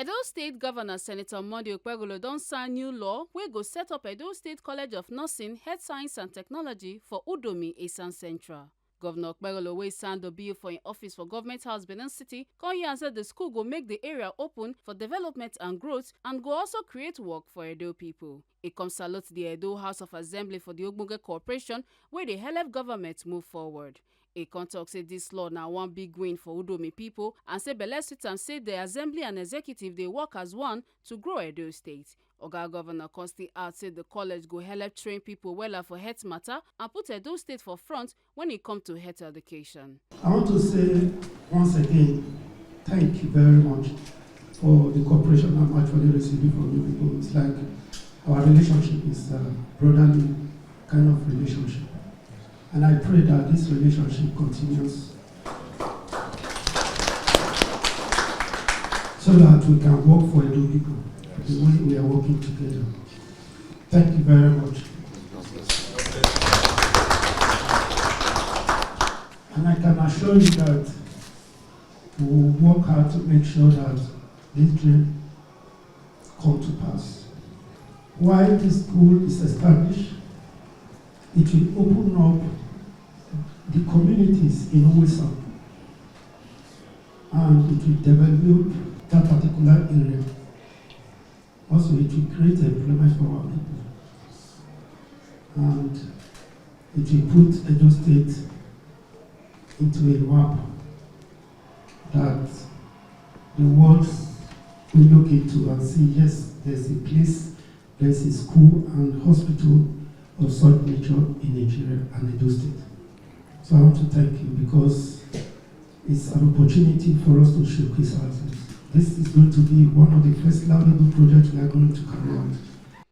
Edo State Governor Senator Okpebholo don sign new law wey go set up Edo State College of Nursing, Health Science and Technology for Udomi, Esan Central. Governor Okpebholo wey sign the bill for im office for Government House, Benin City, come here and say the school go make the area open for development and growth and go also create work for Edo people. E come salute the Edo House of Assembly for the Ogbonge cooperation wey dey help government move forward. E come talk say dis law na one big win for Udomi people and say belle sweet am say the assembly and executive dey work as one to grow Edo State. Oga Governor come still add say the college go help train people wella for health matter and put Edo State for front when e come to health education. I want to say once again, thank you very much for the cooperation I'm actually receiving from you people. It's like our relationship is a brotherly kind of relationship. And I pray that this relationship continues so that we can work for Edo people the way we are working together. Thank you very much. And I can assure you that we will work hard to make sure that this dream comes to pass. While this school is established, it will open up the communities in Owesa, and it will develop that particular area. Also, it will create employment for our people, and it will put Edo State into a map that the world will look into and see, yes, there's a place, there's a school and hospital of such nature in Nigeria and Edo State. So I want to thank you because it's an opportunity for us to showcase ourselves. This is going to be one of the first laudable projects we are going to carry out.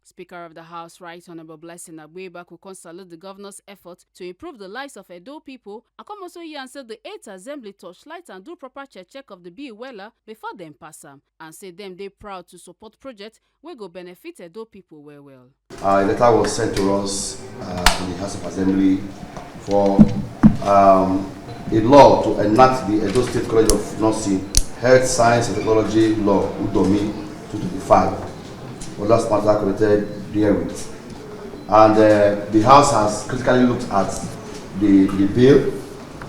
Speaker of the House, Right Honorable Blessing Agweba, will salute the governor's effort to improve the lives of Edo people and come also here and say the 8th Assembly torchlight and do proper check of the bill wella before them pass am and say them they proud to support projects wey go benefit Edo people well. A letter was sent to us in the House of Assembly for a law to enact the Edo State College of Nursing, Health Science and Technology Law, Udomi 225. Well, that's matter connected therewith. And the House has critically looked at the bill,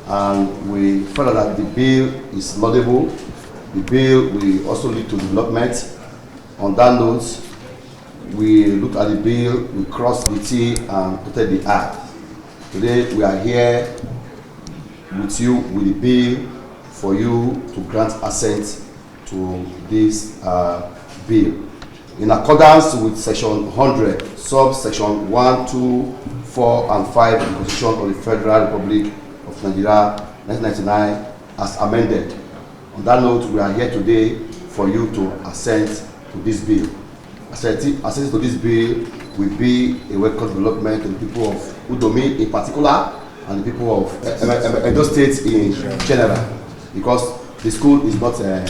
and we felt that the bill is laudable. The bill will also lead to development. On that note, we looked at the bill, we crossed the T and dotted the I. Today we are here with you with the bill for you to grant assent to this bill. In accordance with Section 100, subsection 1, 2, 4, and 5 of the Constitution of the Federal Republic of Nigeria, 1999, as amended. On that note, we are here today for you to assent to this bill. Assent to this bill will be a welcome development to the people of Udomi in particular and the people of Edo State in general, because the school is not a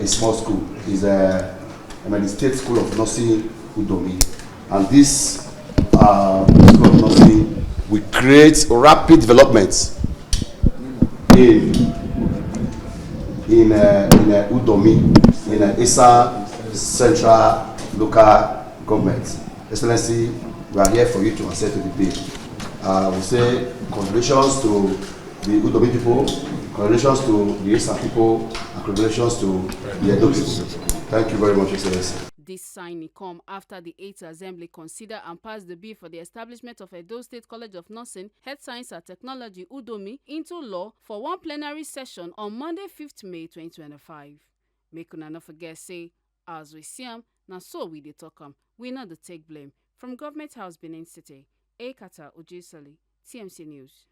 small school. It's the State School of Nursing Udomi, and this School of Nursing will create rapid development in Udomi, in Esan Central Local Government. Excellency, we are here for you to assent to the bill. We say congratulations to the Udomi people, congratulations to the Esan people, and congratulations to the Edo people. Thank you very much, Excellency. This signing come after the 8th Assembly consider and pass the bill for the establishment of Edo State College of Nursing, Health Science and Technology Udomi into law for one plenary session on Monday, 5th May 2025. Make una no forget say, as we see am, na so we dey talk am. We not the take blame. From Government House, Benin City, Ekata Ojisali, TMC News.